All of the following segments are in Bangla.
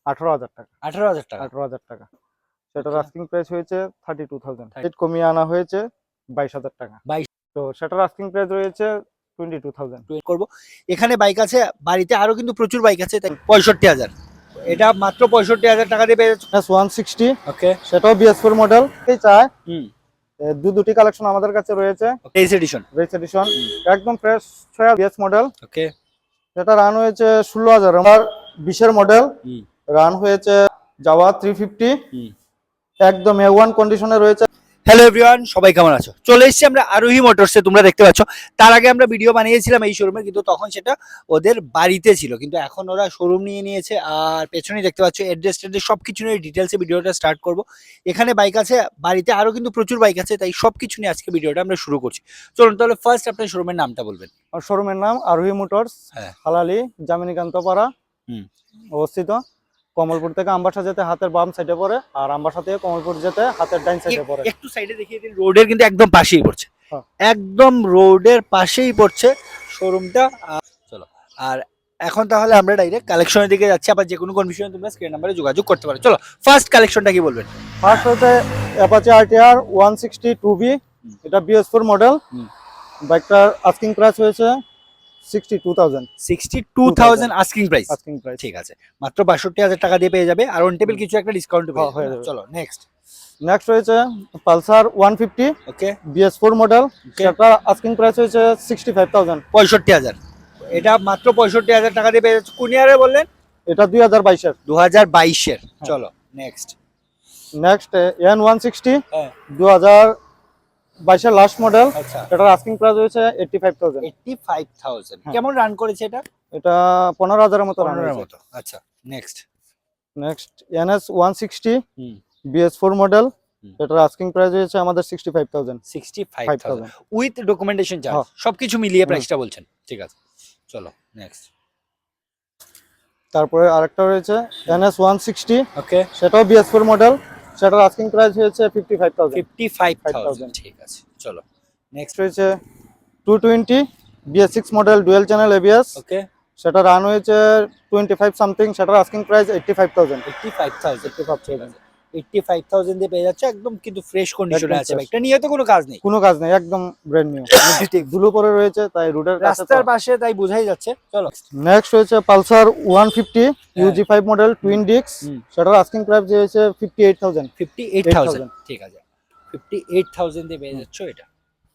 18,000 টাকা। 18,000 টাকা। 18,000 টাকা। সেটার Okay. আস্কিং প্রাইস হয়েছে 32,000। রেট কমিয়ে আনা হয়েছে 22,000 টাকা। 22 তো সেটার আস্কিং প্রাইস রয়েছে 22,000। করব। এখানে বাইক আছে, বাড়িতে আরো কিন্তু প্রচুর বাইক আছে, তাই 65,000। এটা মাত্র 65,000 টাকা দিয়ে পেয়ে যাচ্ছ। S160 ওকে। সেটাও BS4 মডেল। এই চায় হুম। দুটি কালেকশন আমাদের কাছে রয়েছে। Race edition. রেস এডিশন একদম fresh soya BS model. Okay. সেটা রান হয়েছে 16,000। আমার 20 এর মডেল হুম। রান হয়েছে যাওয়া 350। হুম। একদম A1 কন্ডিশনে রয়েছে। হ্যালো এভরিওয়ান, সবাই কেমন আছো? চলে এসেছি আমরা আরোহী মোটরসে, তোমরা দেখতে পাচ্ছ। তার আগে আমরা ভিডিও বানিয়েছিলাম এই শোরুমে, কিন্তু তখন সেটা ওদের বাড়িতে ছিল, কিন্তু এখন ওরা শোরুম নিয়ে নিয়েছে। আর পেছনেই দেখতে পাচ্ছ অ্যাড্রেস সবকিছু নিয়ে ডিটেলসে ভিডিওটা স্টার্ট করব। এখানে বাইক আছে, বাড়িতে আরো কিন্তু প্রচুর বাইক আছে, তাই সবকিছু নিয়ে আজকে ভিডিওটা আমরা শুরু করছি। চলুন তাহলে ফার্স্ট আপনার শোরুমের নামটা বলবেন। আর শোরুমের নাম আরোহী মোটরস, হ্যাঁ। হালালি জামিনীকান্তপাড়া অবস্থিত। কমলপুর থেকে আমবাসা যেতে হাতের বাম সাইডে পড়ে, আর আমবাসা থেকে কমলপুর যেতে হাতের ডাইন সাইডে পড়ে। একটু সাইডে দেখিয়ে দিন, রোডের কিন্তু একদম পাশেই পড়ছে। হ্যাঁ। একদম রোডের পাশেই পড়ছে শোরুমটা। চলো, আর এখন তাহলে আমরা ডাইরেক্ট কালেকশনের দিকে যাচ্ছি। আবার যে কোনো কনফিউশন তোমরা স্ক্রিন নাম্বারে যোগাযোগ করতে পারো। চলো, ফার্স্ট কালেকশনটা কি বলবেন? ফার্স্ট হচ্ছে অ্যাপাচি RTR 160 2B। এটা BS4 মডেল। বাইকটার আস্কিং প্রাইস হয়েছে 62,000। 62,000 আস্কিং প্রাইস। আস্কিং প্রাইস ঠিক আছে, মাত্র 62,000 টাকা দিয়ে পেয়ে যাবে, আর অন টেবিল কিছু একটা ডিসকাউন্ট হয়ে যাবে। চলো নেক্সট। নেক্সট রয়েছে পালসার 150 ওকে। BS4 model. সেটা আস্কিং প্রাইস হয়েছে 65,000। 65,000। এটা মাত্র 65,000 টাকা দিয়ে পেয়ে যাচ্ছে। কোন ইয়ারে বললেন? এটা 2022 এর। 2022 এর। চলো নেক্সট। নেক্সট N160 হ্যাঁ। 2022 এর লাস্ট মডেল। আচ্ছা। এটার আস্কিং প্রাইস হয়েছে 85,000। 85,000 কেমন রান করেছে এটা? এটা 15,000 এর মতো রান 15,000 এর হয়েছে। মতো। আচ্ছা নেক্সট। নেক্সট NS 160 হুম। BS4 model. হুম। এটার আস্কিং প্রাইস হয়েছে আমাদের 65,000। 65,000 উইথ ডকুমেন্টেশন চার্জ সবকিছু মিলিয়ে প্রাইসটা বলছেন। ঠিক আছে, চলো নেক্সট। তারপরে আরেকটা রয়েছে NS 160। ওকে। সেটাও BS4 মডেল। সেটার আস্কিং প্রাইস হয়েছে 55,000। 55,000 ঠিক আছে, চলো নেক্সট। রয়েছে 220 BS6 model dual channel ABS। ওকে। সেটা রান হয়েছে 25 সামথিং। সেটার আস্কিং প্রাইস 85,000। 85,000 85,000 দিয়ে পেয়ে যাচ্ছে, একদম কিন্তু ফ্রেশ কন্ডিশনে আছে বাইকটা, নিয়ে তো কোনো কাজ নেই। কোনো কাজ নেই, একদম ব্র্যান্ড নিউ। ধুলো পরে রয়েছে, তাই রোডের কাছে রাস্তার পাশে, তাই বোঝাই যাচ্ছে। চলো নেক্সট রয়েছে Pulsar 150 UG5 model twin disk. সেটার আস্কিং প্রাইস হয়েছে 58,000। 58,000 ঠিক আছে, 58,000 দিয়ে পেয়ে যাচ্ছ এটা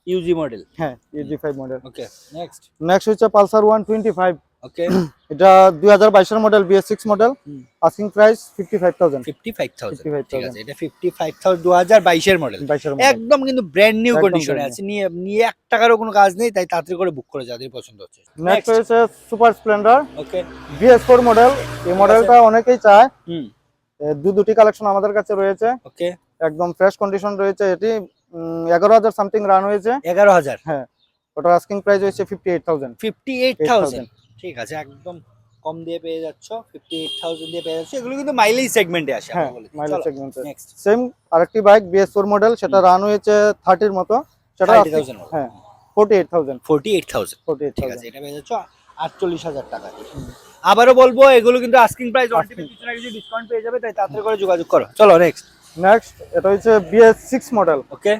ইউজি মডেল। হ্যাঁ, UG5 model. Okay next. Next হচ্ছে পালসার 125। ওকে। এটা 2022 এর model BS6 model. Asking price 55,000। 55,000 ঠিক আছে, এটা 55,000 2022 এর মডেল। একদম কিন্তু ব্র্যান্ড নিউ কন্ডিশনে আছে, নিয়ে নিয়ে 1 টাকারও কোনো কাজ নেই, তাই তাড়াতাড়ি করে বুক করে যাদের পছন্দ হচ্ছে। নেক্সট হচ্ছে সুপার স্প্লেন্ডার। ওকে। BS4 model. এই মডেলটা অনেকেই চায়। হুম। দুটি কালেকশন আমাদের কাছে রয়েছে। ওকে। একদম ফ্রেশ কন্ডিশন রয়েছে। এটি 11,000 সামথিং রান হয়েছে। 11,000। হ্যাঁ, ওটার আস্কিং প্রাইস হয়েছে 58,000। 58,000 ঠিক আছে, একদম কম দিয়ে পেয়ে যাচ্ছ। 58,000 দিয়ে পেয়ে যাচ্ছ। এগুলো কিন্তু মাইলেজ সেগমেন্টে আসে। হ্যাঁ, মাইলেজ সেগমেন্টে। নেক্সট সেম আরেকটি বাইক BS4 মডেল। সেটা রান হয়েছে 30 এর মতো। সেটা 30,000 হ্যাঁ 48,000। 48,000 ঠিক আছে, এটা পেয়ে যাচ্ছ 48,000 টাকা দিয়ে। আবারও বলবো, এগুলো কিন্তু আস্কিং প্রাইস, অন টেবিল কিছু না কিছু ডিসকাউন্ট পেয়ে যাবে, তাই তাড়াতাড়ি করে যোগাযোগ করো। চলো নেক্সট। নেক্সট এটা হচ্ছে BS6 মডেল। ওকে।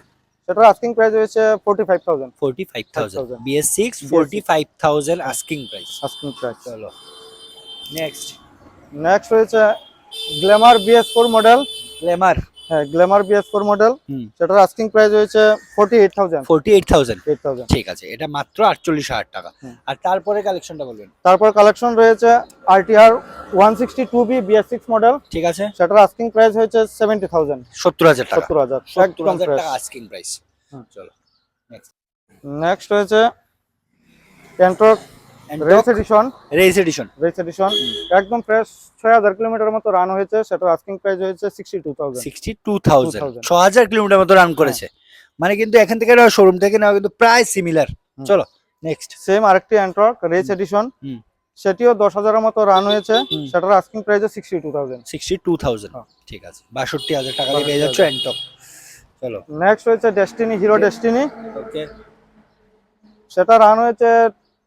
সেটার আস্কিং প্রাইস হয়েছে 45,000। 45,000 BS6 45,000 asking price. Asking price. চলো নেক্সট। নেক্সট হয়েছে গ্ল্যামার BS4 মডেল। গ্ল্যামার। হ্যাঁ, গ্ল্যামার BS4 মডেল। সেটার আস্কিং প্রাইস হয়েছে 48,000। 48,000 ঠিক আছে, এটা মাত্র 48,000 টাকা। আর তারপরে কালেকশনটা বলবেন। তারপর কালেকশন রয়েছে RTR 160 2B BS6 মডেল। ঠিক আছে, সেটার আস্কিং প্রাইস হয়েছে 70,000। 70,000 টাকা। 70,000 একদম ফ্রেশ টাকা আস্কিং প্রাইস। চলো নেক্সট। নেক্সট হয়েছে এন্ট্রক রেস এডিশন একদম ফ্রেশ 6,000 কিলোমিটার মতো রান হয়েছে। সেটার আস্কিং প্রাইস হয়েছে 62,000। 6,000 কিলোমিটার মতো রান করেছে, মানে কিন্তু এখান থেকে শোরুম থেকে নেওয়া কিন্তু প্রায় সিমিলার। চলো নেক্সট। সেম আরেকটি এন্ট্রক রেস এডিশন। সেটিও 10,000 এর মতো রান হয়েছে। সেটার আস্কিং প্রাইস 62,000 ঠিক আছে, 62,000 টাকা দিয়ে পেয়ে যাচ্ছ এন্ট্রক। চলো নেক্সট হয়েছে ডেস্টিনি, হিরো ডেস্টিনি। ওকে। সেটা রান হয়েছে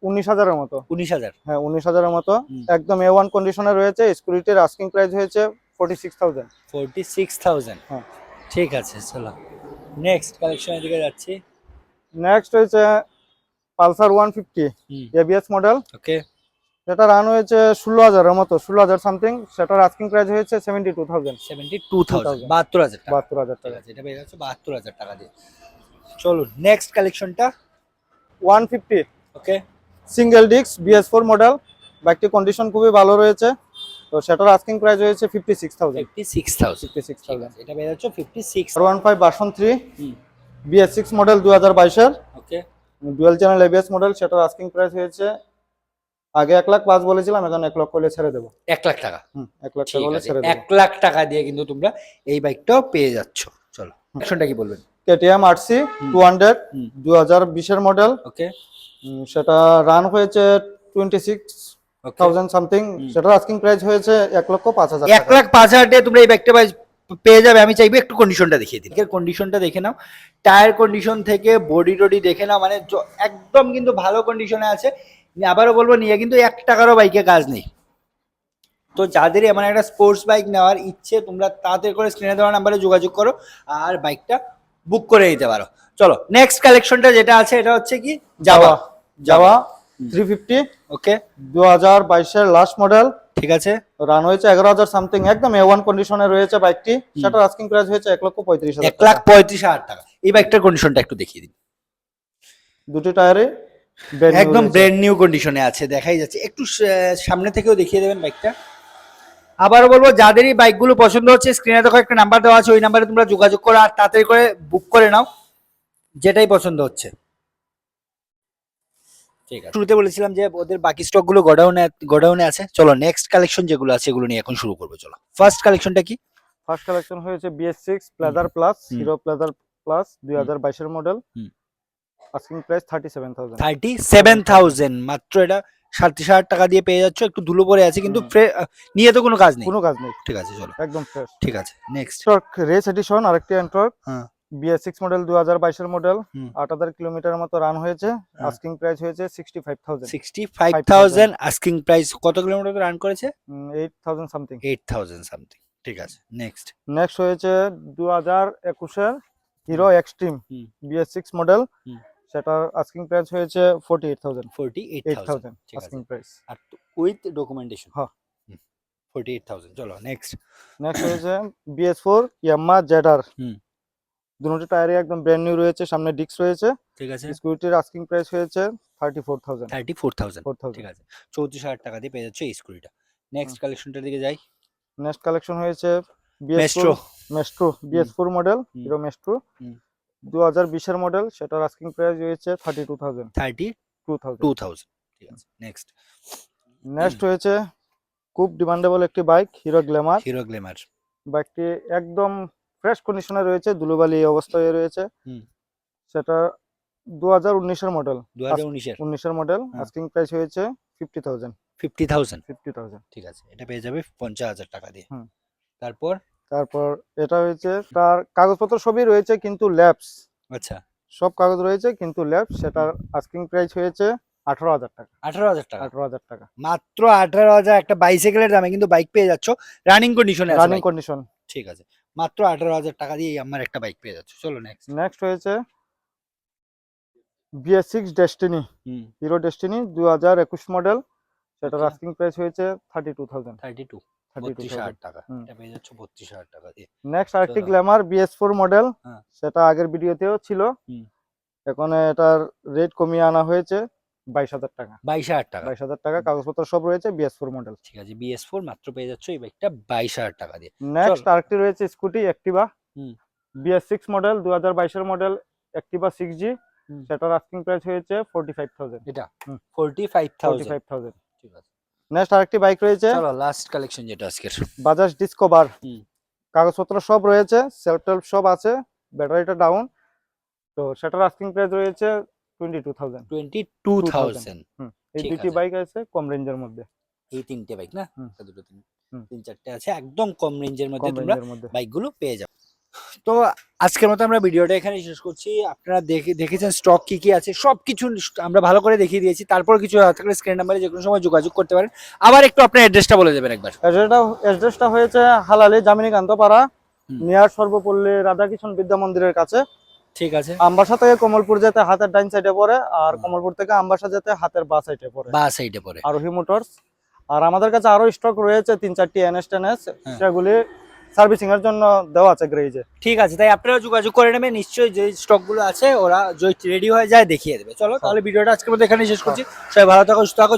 19,000-এর মতো। 19,000। হ্যাঁ 19,000-এর মতো হুম। একদম A1 কন্ডিশনে রয়েছে। স্কুটির আস্কিং প্রাইস হয়েছে 46,000। 46,000। হ্যাঁ। ঠিক আছে, চলো নেক্সট কালেকশনের দিকে যাচ্ছি। নেক্সট হয়েছে পালসার 150 হুম। ABS model. ওকে। সেটা রান হয়েছে 16,000-এর মতো, 16,000 সামথিং। সেটার আস্কিং প্রাইস হয়েছে 72,000। 72,000, 72,000 টাকা। 72,000 ঠিক টাকা। আছে, এটা পেয়ে যাচ্ছে 72,000 টাকা দিয়ে। চলো নেক্সট কালেকশনটা। 150 okay. Single disc BS4 model. বাইকটির কন্ডিশন খুবই ভালো রয়েছে। তো সেটার আস্কিং প্রাইস হয়েছে 56,000। 56,000। ঠিক 56,000। আছে, এটা পেয়ে যাচ্ছে 56। R15 ভার্সন 3 হুম। BS6 মডেল 2022-এর okay. Dual channel ABS model. সেটার আস্কিং প্রাইস হয়েছে, আগে 1,05,000 বলেছিলাম, এখন 1 লক্ষ হলে ছেড়ে দেবো। 1 লাখ টাকা। 1 লাখ টাকা ঠিক হলে আছে, ছেড়ে দেবো। 1 লাখ টাকা দিয়ে কিন্তু তোমরা এই বাইকটাও পেয়ে যাচ্ছ। চলো অপশনটা কি বলবেন? KTM RC 200 2020-এর মডেল। ওকে। সেটা রান হয়েছে 26,000 সামথিং। সেটার আস্কিং প্রাইস হয়েছে 1,05,000 1 লাখ 5,000 টাকা তোমরা এই ব্যাগটা পেয়ে যাবে। আমি চাইবো একটু কন্ডিশনটা দেখিয়ে দিই। এর কন্ডিশনটা দেখে নাও, টায়ার কন্ডিশন থেকে বডি টডি দেখে নাও, মানে একদম কিন্তু ভালো কন্ডিশনে আছে। আবারও বলবো, নিয়ে কিন্তু 1 টাকারও বাইকে কাজ নেই। তো যাদের এমন একটা স্পোর্টস বাইক নেওয়ার ইচ্ছে, তোমরা তাড়াতাড়ি করে স্ক্রিনে দেওয়া নাম্বারে যোগাযোগ করো আর বাইকটা বুক করে দিতে পারো। চলো নেক্সট কালেকশনটা যেটা আছে, এটা হচ্ছে কি জাভা। জাভা 350। ওকে। 2022-এর লাস্ট মডেল। ঠিক আছে। রান হয়েছে 11,000 সামথিং, একদম A1 কন্ডিশনে রয়েছে বাইকটি। সেটার আস্কিং প্রাইস হয়েছে 1,35,000 1 লাখ 35,000 টাকা। এই বাইকটার কন্ডিশনটা একটু দেখিয়ে দিন। দুটি টায়ারে একদম ব্র্যান্ড নিউ কন্ডিশনে আছে, দেখাই যাচ্ছে। একটু সামনে থেকেও দেখিয়ে দেবেন বাইকটা। আবারও বলবো, যাদের এই বাইকগুলো পছন্দ হচ্ছে, স্ক্রিনে দেখো একটা নাম্বার দেওয়া আছে, ওই নাম্বারে তোমরা যোগাযোগ করো আর তাড়াতাড়ি করে বুক করে নাও যেটাই পছন্দ হচ্ছে। ঠিক আছে, শুরুতে বলেছিলাম যে ওদের বাকি স্টক গুলো গোডাউনে আছে। চলো নেক্সট কালেকশন যেগুলো আছে এগুলো নিয়ে এখন শুরু করবো। চলো ফার্স্ট কালেকশনটা কি? ফার্স্ট কালেকশন হয়েছে BS6 Pleasure Plus, Hero Pleasure Plus 2022-এর মডেল। Asking price 37,000। 37,000 মাত্র। এটা 37,000 টাকা দিয়ে পেয়ে যাচ্ছ। একটু ধুলো পড়ে আছে কিন্তু নিয়ে তো কোনো কাজ নেই। কোনো কাজ নেই। ঠিক আছে, চলো একদম ফ্রেশ। ঠিক আছে নেক্সট। টর্ক রেস এডিশন আরেকটি এন্টর্ক। হ্যাঁ। BS6 মডেল 2022-এর মডেল। 8,000 কিলোমিটার মতো রান হয়েছে। আস্কিং প্রাইস হয়েছে 65,000। 65,000 আস্কিং প্রাইস। কত কিলোমিটার রান করেছে? 8,000 সামথিং। 8,000 সামথিং। ঠিক আছে নেক্সট। নেক্সট হয়েছে 2021-এর হিরো এক্সট্রিম BS6 মডেল। সেটার আস্কিং প্রাইস হয়েছে 48,000। 48,000 আস্কিং প্রাইস আর উইথ ডকুমেন্টেশন। হ্যাঁ 48,000। চলো নেক্সট। নেক্সট হয়েছে BS4 ইয়ামাহা ZR। দুটো টায়ারে একদম ব্র্যান্ড নিউ রয়েছে, সামনে ডিস্ক রয়েছে। ঠিক আছে। স্কুটির আস্কিং প্রাইস হয়েছে 34,000। 34,000। ঠিক আছে, 34,000 টাকা দিয়ে পেয়ে যাচ্ছে এই স্কুটিটা। নেক্সট কালেকশনটার দিকে যাই। নেক্সট কালেকশন হয়েছে Maestro BS4 model, Hero Maestro 2020-এর মডেল। সেটার আস্কিং প্রাইস হয়েছে 32,000। 32,000। ঠিক আছে নেক্সট। নেক্সট হয়েছে খুব ডিমান্ডেবল একটি বাইক, হিরো গ্ল্যামার। বাইকটি একদম ফ্রেশ কন্ডিশনে রয়েছে, ধুলোবালি অবস্থায় রয়েছে। সেটা 2019-এর মডেল। 2019-এর মডেল। আস্কিং প্রাইস হয়েছে 50,000। 50,000। ঠিক আছে, এটা পেয়ে যাবে 50,000 টাকা দিয়ে। তারপর এটা হয়েছে, তার কাগজপত্র সবই রয়েছে কিন্তু ল্যাপস। আচ্ছা, সব কাগজ রয়েছে কিন্তু ল্যাপস। সেটার আস্কিং প্রাইস হয়েছে 18,000 টাকা। 18,000 টাকা। 18,000 টাকা। মাত্র 18,000 একটা বাইসাইকেলের দামে কিন্তু বাইক পেয়ে যাচ্ছ। রানিং কন্ডিশনে আছে। Running condition. ঠিক আছে, মাত্র 18,000 টাকা দিয়ে আমার একটা বাইক পেয়ে যাচ্ছ। চলো নেক্সট। নেক্সট হয়েছে BS6 destiny, hero destiny 2021 model. সেটার আস্কিং প্রাইস হয়েছে 32,000। 32,000 টাকা। এটা পেয়ে যাচ্ছ 32,000 টাকা দিয়ে। নেক্সট আরেকটি গ্ল্যামার BS4 মডেল। সেটা আগের ভিডিওতেও ছিল, এখন এটার রেট কমিয়ে আনা হয়েছে 22,000 টাকা। 22,000 টাকা। কাগজপত্র সব রয়েছে, BS4 মডেল। ঠিক আছে, BS4 মাত্র পেয়ে যাচ্ছ এই বাইকটা 22,000 টাকা দিয়ে। নেক্সট আরেকটি রয়েছে স্কুটি অ্যাক্টিভা BS6 মডেল 2022-এর মডেল, অ্যাক্টিভা 6G। সেটার আস্কিং প্রাইস হয়েছে 45,000। এটা 45,000। ঠিক আছে। নেক্সট আরেকটি বাইক রয়েছে, চলো লাস্ট কালেকশন যেটা আজকের, বাজাজ ডিসকভার। কাগজপত্র সব রয়েছে, সেলফ টেলফ সব আছে, ব্যাটারিটা ডাউন। তো সেটার আস্কিং প্রাইস রয়েছে 22,000। 22,000। এই দুটি বাইক আছে কম রেঞ্জের মধ্যে। এই তিনটে বাইক না, দুটো তিন চারটে আছে একদম কম রেঞ্জের মধ্যে তোমরা বাইকগুলো পেয়ে যাবে। তো আজকের মতো আমরা ভিডিওটা এখানে শেষ করছি। আপনারা দেখেছেন স্টক কি কি আছে, সবকিছু আমরা ভালো করে দেখিয়ে দিয়েছি। তারপর কিছু থাকলে স্ক্রিন নাম্বারে যে কোনো সময় যোগাযোগ করতে পারেন। আবার একটু আপনার অ্যাড্রেসটা বলে দেবেন একবার। অ্যাড্রেসটা হয়েছে হালালি জামিনীকান্তপাড়া, হুম। নিয়ার সর্বপল্লী রাধাকৃষ্ণ বিদ্যা মন্দিরের কাছে। ঠিক আছে, আমবাসা থেকে কমলপুর যেতে হাতের ডাইন সাইডে পড়ে, আর কমলপুর থেকে আমবাসা যেতে হাতের বা সাইডে পড়ে, বা সাইডে পড়ে। আরোহী মোটরস। আর আমাদের কাছে আরো স্টক রয়েছে 3-4টি এনএস টেনএস, হ্যাঁ। সেগুলি সার্ভিসিং এর জন্য দেওয়া আছে গ্রেজে। ঠিক আছে, তাই আপনারা যোগাযোগ করে নেবেন। নিশ্চয়ই যে স্টক গুলো আছে ওরা যদি রেডি হয়ে যায় দেখিয়ে দেবে। চলো তাহলে ভিডিওটা আজকের মতো এখানে শেষ করছি। সবাই ভালো থাকো, সুস্থ থাকো।